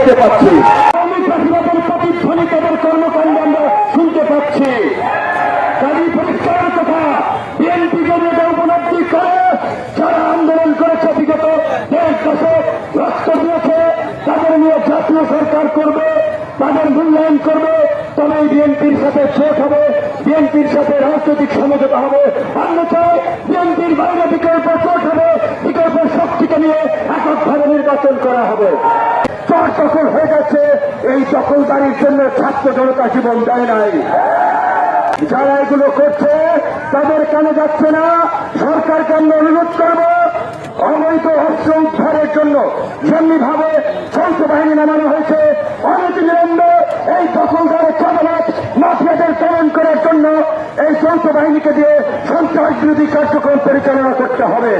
দেখতে পাচ্ছি। আওয়ামী ফ্যাসিবাদের প্রতিধ্বনি তাদের কর্মকাণ্ড আমরা শুনতে পাচ্ছি। কাজী পরিষ্কার কথা, বিএনপি যদি উপলব্ধি করে যারা আন্দোলন করেছে বিগত 1.5 দশক রক্ত দিয়েছে তাদের নিয়ে জাতীয় সরকার করবে, তাদের মূল্যায়ন করবে, তবে বিএনপির সাথে জোট হবে, বিএনপির সাথে রাজনৈতিক সমঝোতা হবে। অন্যথায় বিএনপির বাইরে বিকল্প জোট হবে, বিকল্প শক্তিকে নিয়ে এককভাবে নির্বাচন করা হবে। চর দখল হয়ে গেছে, এই দখলদারির জন্য ছাত্র জনতা জীবন দেয় নাই। যারা এগুলো করছে তাদের কেন যাচ্ছে না? সরকারকে আমরা অনুরোধ করব অবৈধ অস্ত্র উদ্ধারের জন্য যেমনিভাবে যৌথ বাহিনী নামানো হয়েছে, অনতিবিলম্বে এই দখলদার চাঁদাবাজ মাফিয়াদের দমন করার জন্য এই যৌথ বাহিনীকে দিয়ে সন্ত্রাস বিরোধী কার্যক্রম পরিচালনা করতে হবে।